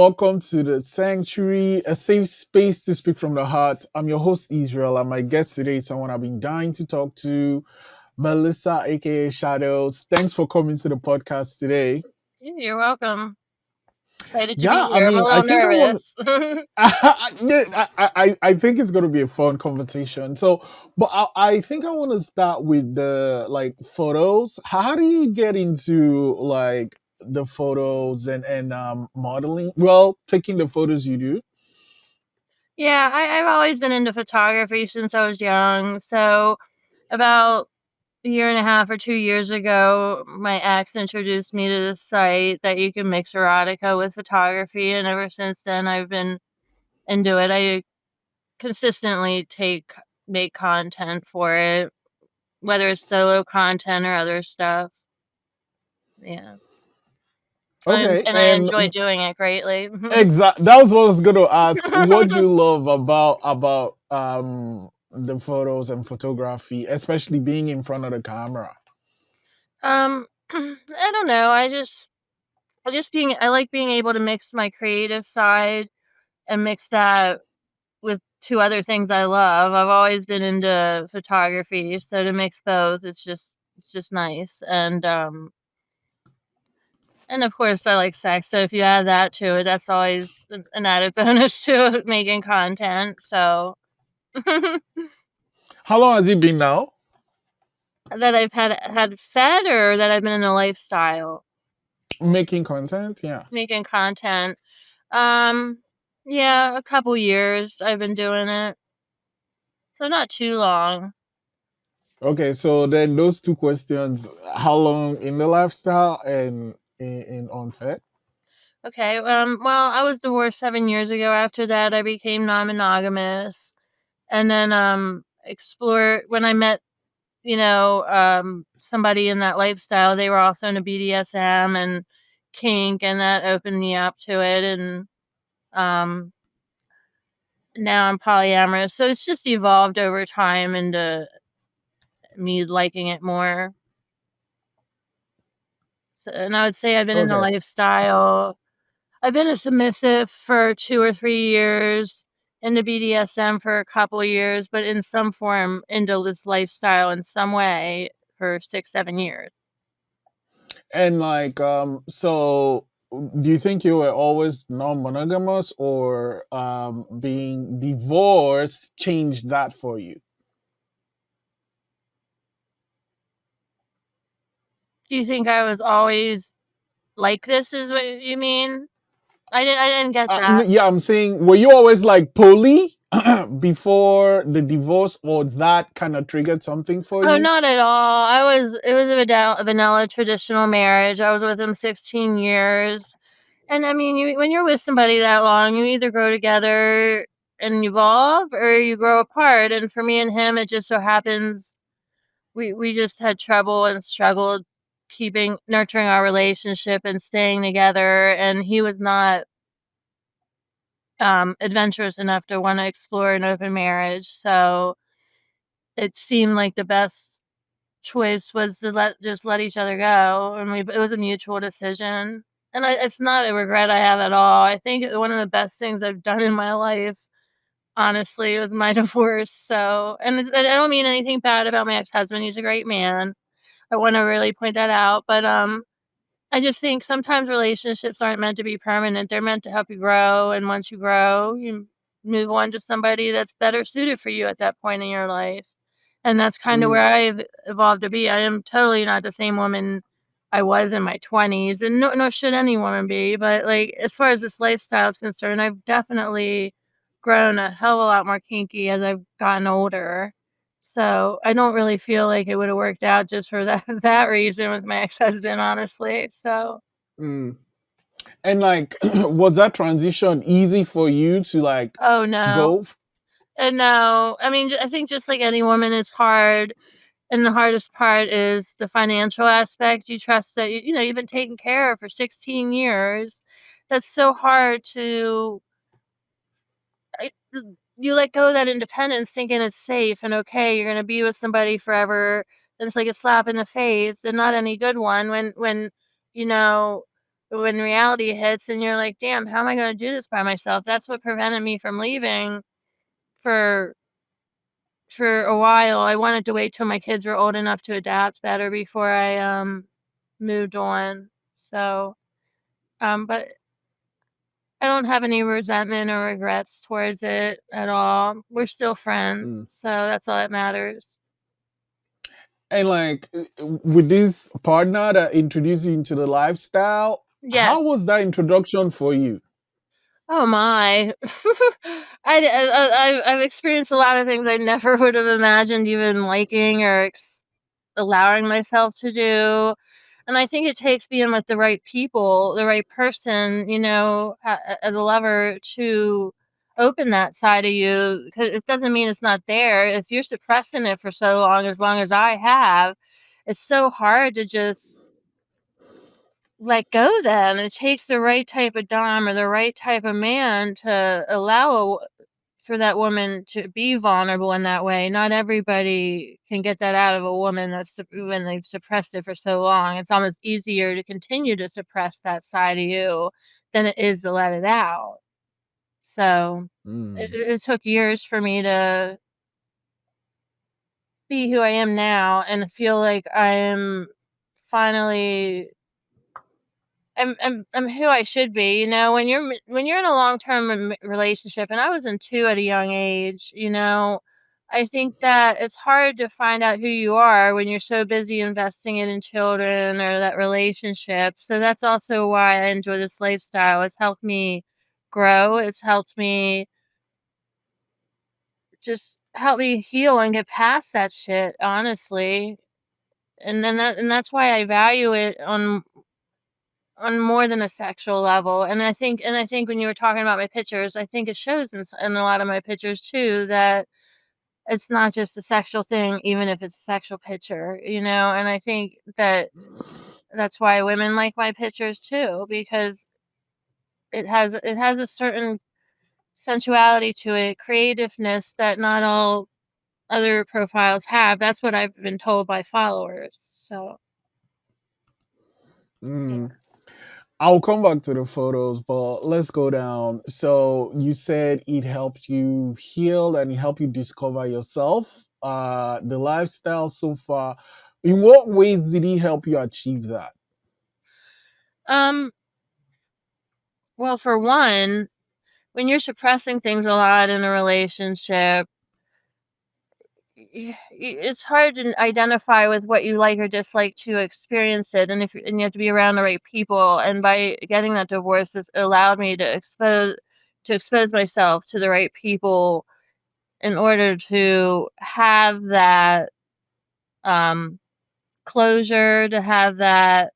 welcome to the Sanctuary, a safe space to speak from the heart. I'm your host, Israel, and my guest today is someone I've been dying to talk to, Melissa, aka Shadows. Thanks for coming to the podcast today. You're welcome. Excited to be Yeah, I here. I'm a mean, I little think I want. nervous. I think it's going to be a fun conversation. So, but I think I want to start with the photos. How do you get into the photos and modeling? Well, taking the photos you do. Yeah, I've always been into photography since I was young. So about a year and a half or 2 years ago, my ex introduced me to this site that you can mix erotica with photography, and ever since then I've been into it. I consistently make content for it, whether it's solo content or other stuff. Yeah. Okay, And I and enjoy doing it greatly. that was what I was going to ask. What do you love about the photos and photography, especially being in front of the camera? I don't know. I like being able to mix my creative side and mix that with two other things I love. I've always been into photography, so to mix both, it's just nice. And of course I like sex, so if you add that to it, that's always an added bonus to making content. So How long has it been now? that I've had fed, or that I've been in a lifestyle Making content, yeah. making content. Um, yeah, a couple years I've been doing it. So not too long. Okay, so then those two questions: how long in the lifestyle and in unfed? Okay. Well, I was divorced 7 years ago. After that, I became non-monogamous, and then explore when I met, somebody in that lifestyle. They were also into BDSM and kink, and that opened me up to it. And um, now I'm polyamorous, so it's just evolved over time into me liking it more. So, and I would say I've been in a Okay, lifestyle. I've been a submissive for 2 or 3 years, into BDSM for a couple years, but in some form into this lifestyle in some way for 6, 7 years. and so do you think you were always non-monogamous, or being divorced changed that for you? Do you think I was always like this is what you mean? I didn't get that. Yeah, I'm saying, were you always like poly before the divorce, or that kind of triggered something for Oh, you? not at all. It was a vanilla traditional marriage. I was with him 16 years. And I mean, when you're with somebody that long, you either grow together and evolve, or you grow apart. And for me and him, it just so happens we just had trouble and struggled keeping nurturing our relationship and staying together. And he was not adventurous enough to want to explore an open marriage. So it seemed like the best choice was to let each other go, and it was a mutual decision. And it's not a regret I have at all. I think one of the best things I've done in my life, honestly, was my divorce. So, and I don't mean anything bad about my ex-husband. He's a great man. I want to really point that out. But I just think sometimes relationships aren't meant to be permanent. They're meant to help you grow, and once you grow, you move on to somebody that's better suited for you at that point in your life. And that's kind of Mm. where I've evolved to be. I am totally not the same woman I was in my 20s, and nor should any woman be. But like as far as this lifestyle is concerned, I've definitely grown a hell of a lot more kinky as I've gotten older. So I don't really feel like it would have worked out just for that reason with my ex-husband, honestly. So Mm. And was that transition easy for you to oh no. go? And no, I mean, I think just like any woman, it's hard. And the hardest part is the financial aspect. You trust that, you've been taken care of for 16 years. That's so hard to, I- you let go of that independence thinking it's safe and okay. You're going to be with somebody forever. And it's like a slap in the face, and not any good one, when, you know, But when reality hits and you're like, damn, how am I going to do this by myself? That's what prevented me from leaving for a while. I wanted to wait till my kids were old enough to adapt better before I moved on. So, but I don't have any resentment or regrets towards it at all. We're still friends, Mm. so that's all that matters. And like with this partner that introduced you into the lifestyle, Yeah. how was that introduction for you? Oh my. I've experienced a lot of things I never would have imagined even liking or allowing myself to do. And I think it takes being with the right people, the right person, you know, as a lover to open that side of you. Because it doesn't mean it's not there. If you're suppressing it for so long as I have, it's so hard to just let go then. It takes the right type of dom or the right type of man to allow for that woman to be vulnerable in that way. Not everybody can get that out of a woman that's when they've suppressed it for so long. It's almost easier to continue to suppress that side of you than it is to let it out. So it, Mm. it took years for me to be who I am now and feel like I am finally I'm who I should be, you know, when you're in a long-term relationship, and I was in 2 at a young age, you know, I think that it's hard to find out who you are when you're so busy investing it in children or that relationship. So that's also why I enjoy this lifestyle. It's helped me grow. It's helped me just help me heal and get past that shit, honestly. And that's why I value it on more than a sexual level, and I think when you were talking about my pictures, I think it shows in a lot of my pictures too that it's not just a sexual thing, even if it's a sexual picture, you know, and I think that that's why women like my pictures too, because it has a certain sensuality to it, creativeness that not all other profiles have. That's what I've been told by followers, so, yeah. Mm. I'll come back to the photos, but let's go down. So you said it helped you heal and it helped you discover yourself. The lifestyle so far. In what ways did he help you achieve that? Um, well, for one, when you're suppressing things a lot in a relationship, it's hard to identify with what you like or dislike to experience it, and if and you have to be around the right people. And by getting that divorce, this allowed me to expose myself to the right people in order to have that um, closure, to have that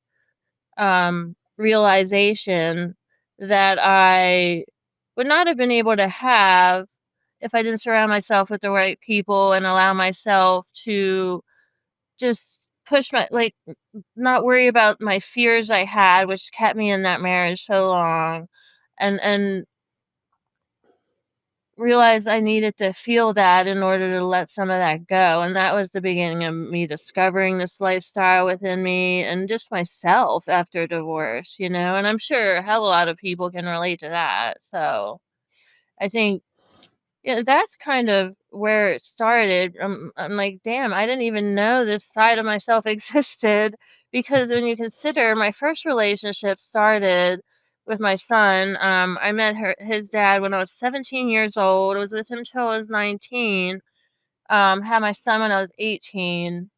realization that I would not have been able to have if I didn't surround myself with the right people and allow myself to just push my like not worry about my fears I had, which kept me in that marriage so long, and realize I needed to feel that in order to let some of that go, and that was the beginning of me discovering this lifestyle within me and just myself after divorce, you know, and I'm sure a hell of a lot of people can relate to that, so I think yeah, that's kind of where it started. I'm like, damn, I didn't even know this side of myself existed because when you consider my first relationship started with my son, I met his dad when I was 17 years old. I was with him till I was 19. Had my son when I was 18,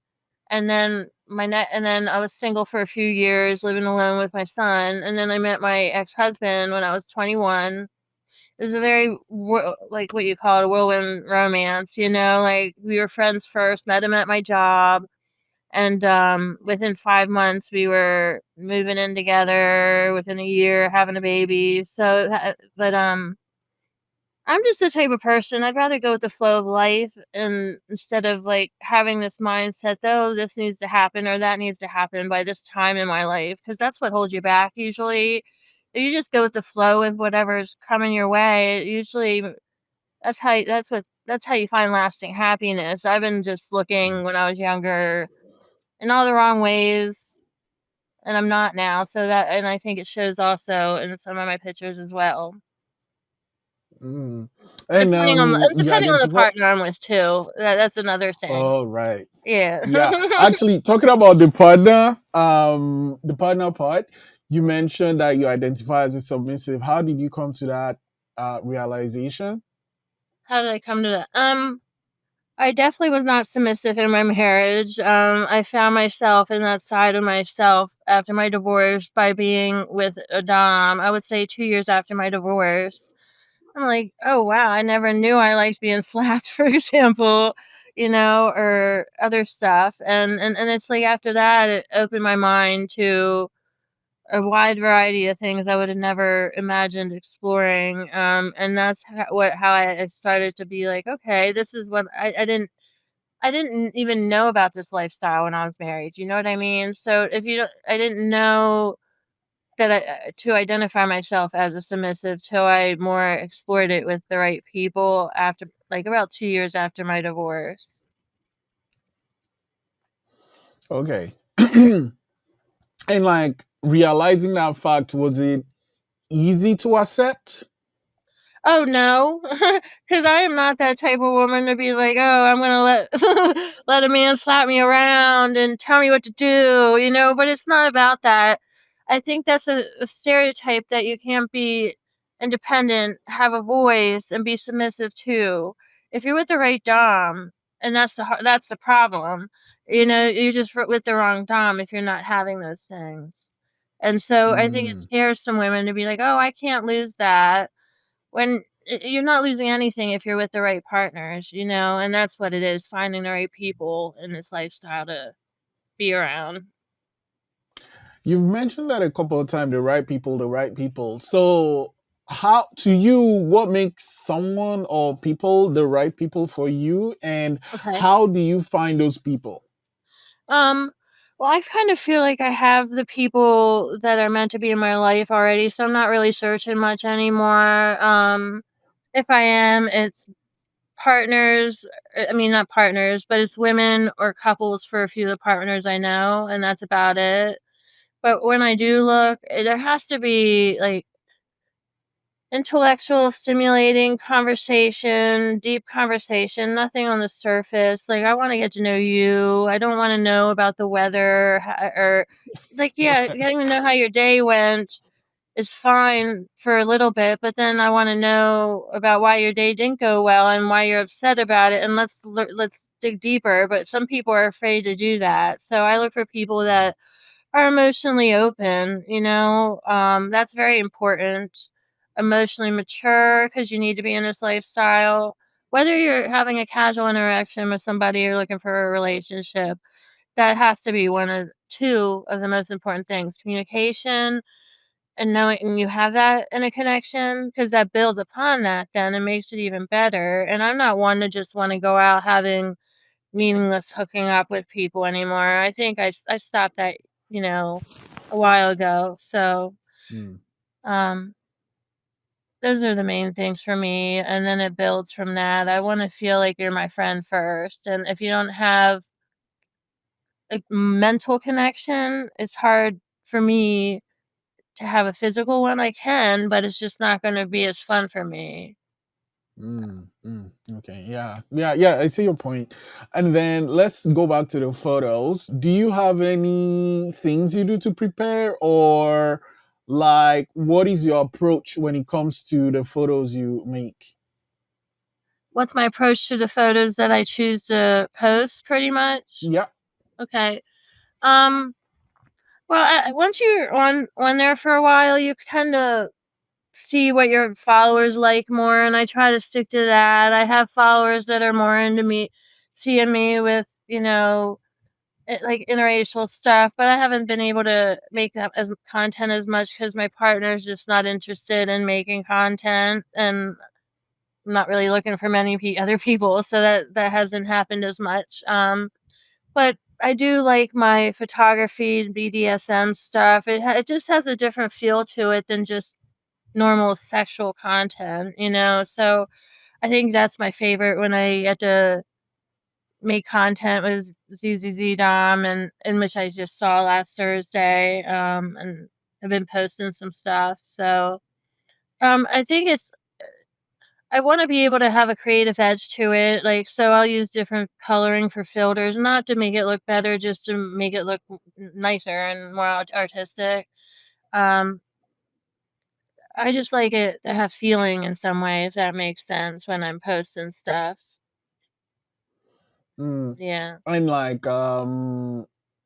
and then and then I was single for a few years, living alone with my son, and then I met my ex-husband when I was 21. It was a very like, what you call it, a whirlwind romance, you know, like, we were friends first, met him at my job, and, within 5 months, we were moving in together, within a year, having a baby, so, but, I'm just the type of person, I'd rather go with the flow of life and instead of, like, having this mindset, "Oh, this needs to happen or that needs to happen by this time in my life," because that's what holds you back usually. If you just go with the flow with whatever's coming your way, usually that's how you find lasting happiness. I've been just looking when I was younger in all the wrong ways, and I'm not now. So that, and I think it shows also in some of my pictures as well. Mm. And you Depending on the identify. partner I'm with too. That's another thing. Oh, right. Yeah. Yeah. Actually, talking about the partner part, you mentioned that you identify as a submissive. How did you come to that realization? How did I come to that? I definitely was not submissive in my marriage. I found myself in that side of myself after my divorce by being with a dom. I would say 2 years after my divorce. I'm like, "Oh, wow, I never knew I liked being slapped," for example, or other stuff, and it's like after that, it opened my mind to a wide variety of things I would have never imagined exploring, and that's how I started to be like, "Okay, this is what I didn't even know about this lifestyle when I was married," you know what I mean? So, if you don't I didn't know that to identify myself as a submissive till I more explored it with the right people after like, about 2 years after my divorce. Okay. And like realizing that fact, was it easy to accept? Oh, no, because I am not that type of woman to be like, "Oh, I'm gonna let let a man slap me around and tell me what to do," but it's not about that. I think that's a stereotype that you can't be independent, have a voice, and be submissive too. If you're with the right dom, and that's the problem, you're just with the wrong dom if you're not having those things. And so I think it Mm. scares some women to be like, "Oh, I can't lose that." When you're not losing anything if you're with the right partners, and that's what it is, finding the right people in this lifestyle to be around. You've mentioned that a couple of times, the right people, the right people. So, how to you, what makes someone or people the right people for you, and Okay. how do you find those people? Um, well, I kind of feel like I have the people that are meant to be in my life already, so I'm not really searching much anymore. If I am, it's partners. I mean, not partners, but it's women or couples for a few of the partners I know, and that's about it. But when I do look, there has to be, like, intellectual, stimulating conversation, deep conversation, nothing on the surface. Like, I wanna get to know you. I don't wanna know about the weather or like, yeah, getting to know how your day went is fine for a little bit, but then I wanna know about why your day didn't go well and why you're upset about it, and let's dig deeper, but some people are afraid to do that. So I look for people that are emotionally open, that's very important. Emotionally mature, because you need to be in this lifestyle. Whether you're having a casual interaction with somebody or looking for a relationship, that has to be one of two of the most important things. Communication and knowing you have that in a connection, because that builds upon that then and makes it even better. And I'm not one to just want to go out having meaningless hooking up with people anymore. I think I stopped that, you know, a while ago. So, Mm. um, those are the main things for me, and then it builds from that. I wanna feel like you're my friend first, and if you don't have a mental connection, it's hard for me to have a physical one. I can, but it's just not gonna be as fun for me. Mm, mm, okay, yeah, yeah, yeah. I see your point. And then let's go back to the photos. Do you have any things you do to prepare, or like what is your approach when it comes to the photos you make? What's my approach to the photos that I choose to post pretty much? Yeah. Okay. Um, well, once you're on there for a while, you tend to see what your followers like more, and I try to stick to that. I have followers that are more into me seeing me with, like, interracial stuff, but I haven't been able to make that as content as much because my partner's just not interested in making content, and I'm not really looking for many other people, so that hasn't happened as much. But I do like my photography, BDSM stuff. It just has a different feel to it than just normal sexual content. So I think that's my favorite when I get to make content with ZZZ Dom, and in which I just saw last Thursday, and have been posting some stuff. So, I think I want to be able to have a creative edge to it. Like, so I'll use different coloring for filters, not to make it look better, just to make it look nicer and more artistic. Um, I just like it to have feeling in some way, if that makes sense, when I'm posting stuff. Mm. Yeah. And like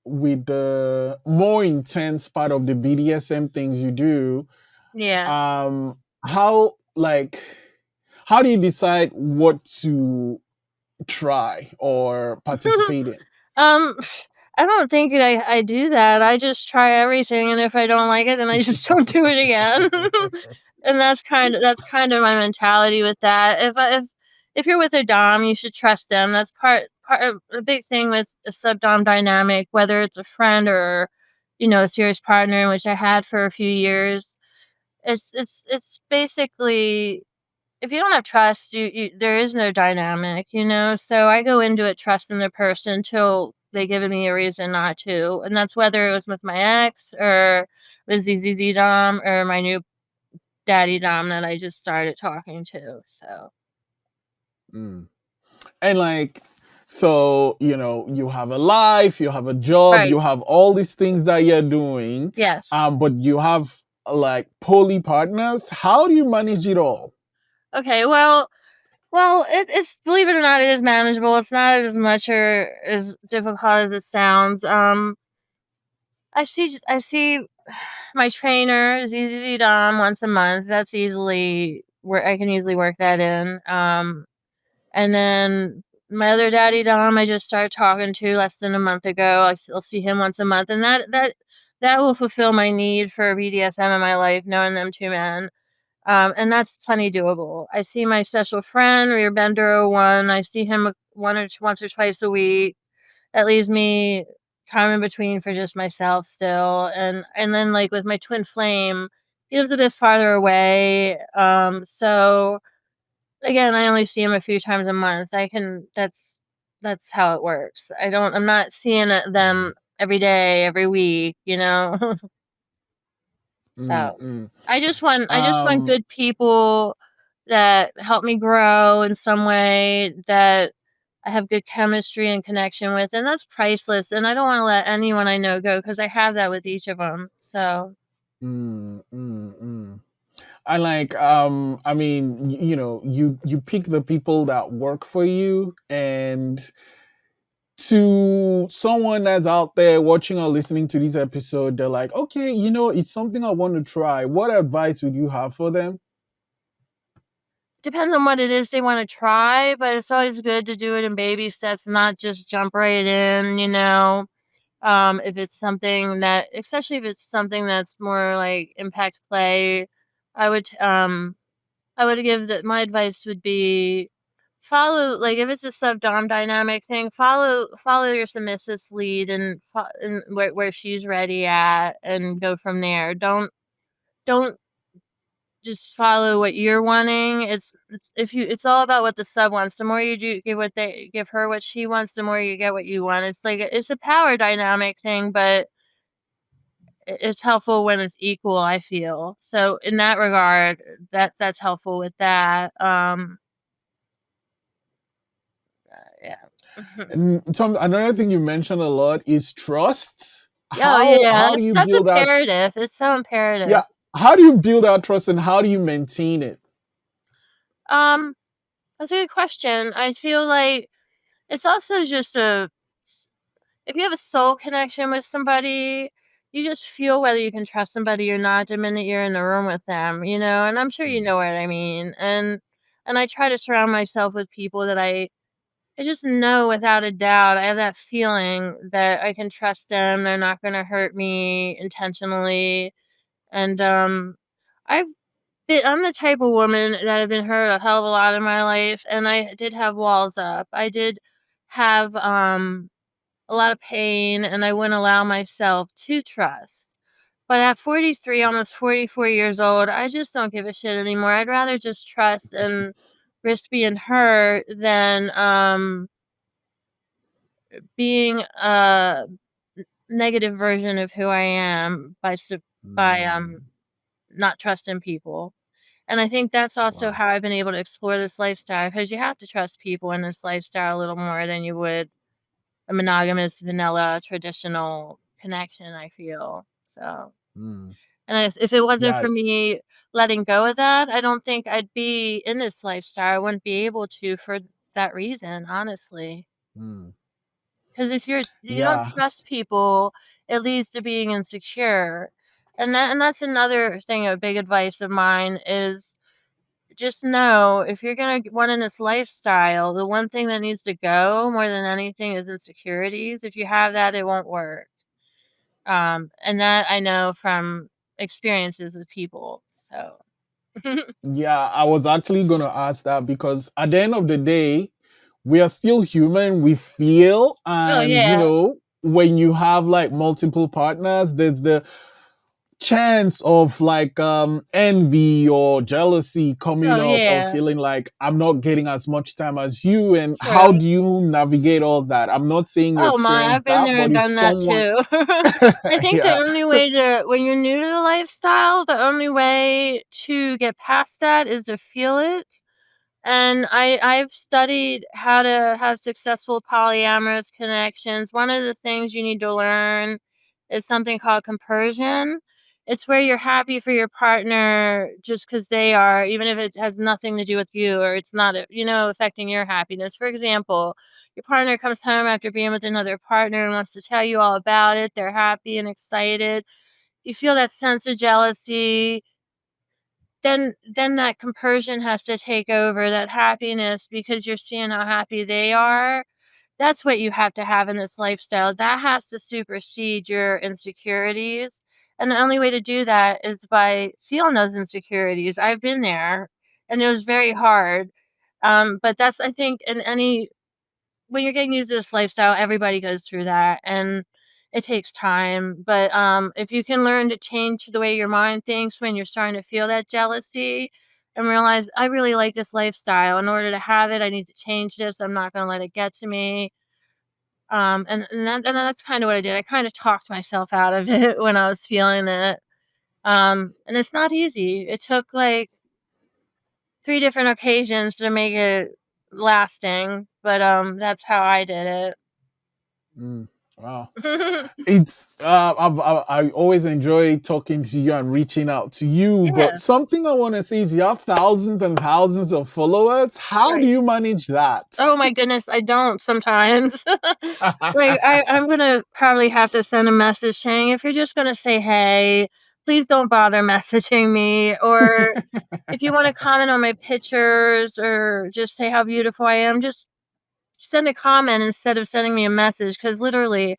with the more intense part of the BDSM things you do, Yeah. how like how do you decide what to try or participate in? Um, I don't think I do that. I just try everything, and if I don't like it, then I just don't do it again. And that's kind of my mentality with that. If you're with a dom, you should trust them. That's part of a big thing with a sub dom dynamic, whether it's a friend or, a serious partner, which I had for a few years. It's basically, if you don't have trust, you there is no dynamic. So I go into it trusting the person until they give me a reason not to, and that's whether it was with my ex or with ZZZ Dom or my new daddy Dom that I just started talking to. So Mm. And like, so you have a life, you have a job, right, you have all these things that you're doing, yes, but you have like poly partners. How do you manage it all? okay, well, it's, believe it or not, it is manageable. It's not as much or as difficult as it sounds. I see my trainer, ZZZ Dom, once a month. That's easily where I can easily work that in. And then my other daddy Dom, I just started talking to less than a month ago. I'll see him once a month, and that will fulfill my need for BDSM in my life, knowing them two men. And that's plenty doable. I see my special friend, Rear Bender 01. I see him once or twice a week. That leaves me time in between for just myself still, and then, like, with my twin flame, he lives a bit farther away, so, again, I only see him a few times a month. That's how it works. I'm not seeing them every day, every week. Mm, So, mm. I just want Um, good people that help me grow in some way, that I have good chemistry and connection with, and that's priceless, and I don't wanna let anyone I know go, because I have that with each of them. So mm, mm, mm. I like, I mean, you pick the people that work for you, and to someone that's out there watching or listening to this episode, they're like, okay, it's something I want to try. What advice would you have for them? depends on what it is they wanna try, but it's always good to do it in baby steps, not just jump right in. If it's something that, especially if it's something that's more like impact play, I would, I would give that my advice would be, follow, like, if it's a sub dom dynamic thing, follow your submissive's lead, and where she's ready at, and go from there. Don't just follow what you're wanting. It's all about what the sub wants. The more you do give her what she wants, the more you get what you want. It's a power dynamic thing, but it's helpful when it's equal, I feel. So in that regard, that's helpful with that. Yeah. Mhm. And another thing you mentioned a lot is trust. Oh, How yeah, how do you that's build that? imperative. It's so imperative. Yeah, how do you build that trust and how do you maintain it? Um, that's a good question. I feel like it's also just a if you have a soul connection with somebody, you just feel whether you can trust somebody or not the minute you're in the room with them, and I'm sure you Mm, know what I mean. And I try to surround myself with people that I just know without a doubt. I have that feeling that I can trust them. They're not gonna hurt me intentionally. And I've I'm the type of woman that have been hurt a hell of a lot in my life, and I did have walls up. I did have a lot of pain, and I wouldn't allow myself to trust. But at 43, almost 44 years old, I just don't give a shit anymore. I'd rather just trust and risk being hurt than being a negative version of who I am by Mm, not trusting people. And I think that's also wow. how I've been able to explore this lifestyle, because you have to trust people in this lifestyle a little more than you would a monogamous, vanilla, traditional connection, I feel. So, Mm, and if it wasn't yeah. for me letting go of that, I don't think I'd be in this lifestyle. I wouldn't be able to for that reason, honestly. Mm, Because if you don't yeah. trust people, it leads to being insecure. And that's another thing, a big advice of mine is just know if you're gonna want in this lifestyle, the one thing that needs to go more than anything is insecurities. If you have that, it won't work. And that I know from experiences with people. So Yeah, I was actually going to ask that because at the end of the day, we are still human. We feel, oh and yeah, when you have like multiple partners, there's the chance of like envy or jealousy coming oh up or yeah, feeling like I'm not getting as much time as you. And how true. do you navigate all that? I'm not saying you Oh my, I've experienced been that, there but and if done that someone, too. I think the yeah. only So, way to when you're new to the lifestyle, the only way to get past that is to feel it. And I've studied how to have successful polyamorous connections. One of the things you need to learn is something called compersion. It's where you're happy for your partner just because they are, even if it has nothing to do with you or it's not, affecting your happiness. For example, your partner comes home after being with another partner and wants to tell you all about it. They're happy and excited. You feel that sense of jealousy, then that compersion has to take over, that happiness, because you're seeing how happy they are. That's what you have to have in this lifestyle. That has to supersede your insecurities, and the only way to do that is by feeling those insecurities. I've been there, and it was very hard, but that's I think in any when you're getting used to this lifestyle, everybody goes through that, and it takes time. But if you can learn to change the way your mind thinks when you're starting to feel that jealousy and realize, I really like this lifestyle. In order to have it, I need to change this. I'm not going to let it get to me. And that's kind of what I did. I kind of talked myself out of it when I was feeling it. And it's not easy. It took like three different occasions to make it lasting, but that's how I did mm, wow. it. It's I always enjoy talking to you and reaching out to you, but Yeah, something I want to say is you have thousands and thousands of followers. How do right. you manage that? Oh my goodness, I don't sometimes. Like, I'm gonna probably have to send a message saying, "If you're just gonna say hey, please don't bother messaging me," or if you wanna comment on my pictures or just say how beautiful I am, just send a comment instead of sending me a message. Because literally,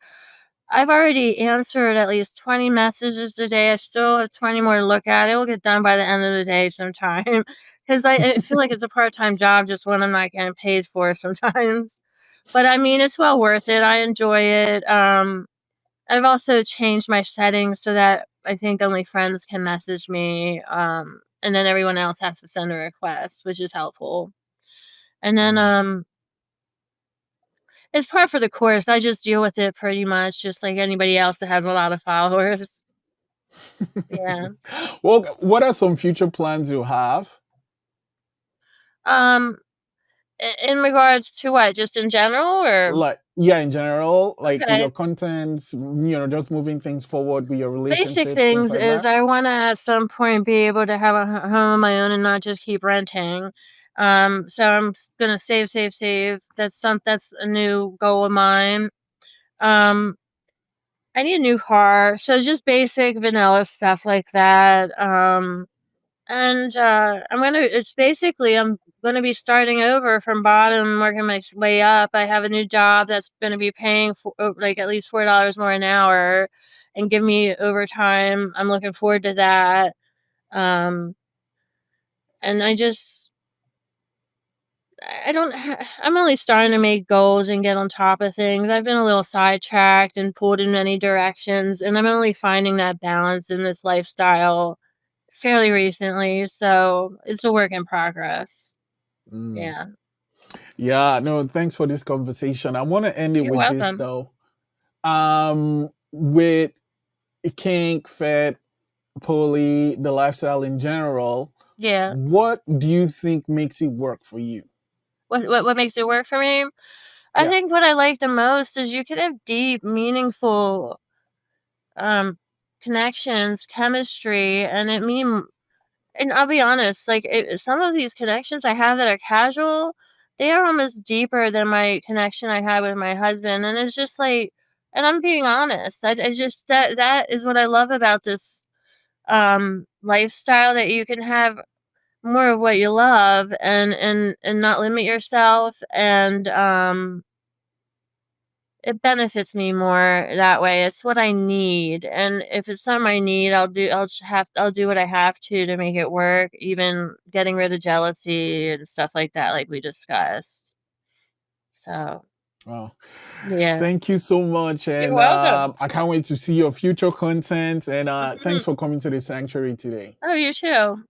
I've already answered at least 20 messages today. I still have 20 more to look at. It will get done by the end of the day sometime. Because I feel like it's a part-time job, just one I'm not getting paid for sometimes. But, I mean, it's well worth it. I enjoy it. I've also changed my settings so that I think only friends can message me, and then everyone else has to send a request, which is helpful. And then, Mm. it's par for the course. I just deal with it pretty much just like anybody else that has a lot of followers. Yeah. Well, what are some future plans you have? Um, in regards to what? Just in general or Like, yeah, in general, like with okay. your content, just moving things forward with your Basic relationships, things things like is that. I wanna at some point be able to have a home of my own and not just keep renting. So I'm gonna save, save, save. That's a new goal of mine. Um, I need a new car, so just basic vanilla stuff like that. And, I'm gonna be starting over from bottom, working my way up. I have a new job that's gonna be paying for like, at least $4 more an hour and give me overtime. I'm looking forward to that. Um, and I don't I'm only starting to make goals and get on top of things. I've been a little sidetracked and pulled in many directions, and I'm only finding that balance in this lifestyle fairly recently, so it's a work in progress. Mm. Yeah. Yeah, no, thanks for this conversation. I want to end it You're with this welcome. though. With kink, fed, poly, the lifestyle in general, Yeah. what do you think makes it work for you? What makes it work for me? I Yeah. think what I like the most is you can have deep, meaningful, um, connections, chemistry, and I'll be honest, like, some of these connections I have that are casual, they are almost deeper than my connection I had with my husband, and it's just like, and I'm being honest, I just that is what I love about this, lifestyle, that you can have more of what you love and not limit yourself, and, it benefits me more that way. It's what I need, and if it's something I need, I'll do what I have to make it work, even getting rid of jealousy and stuff like that, like we discussed. So, Wow. yeah. Thank you so much. You're And welcome. I can't wait to see your future content. And thanks Mhm. for coming to the sanctuary today. Oh, you too.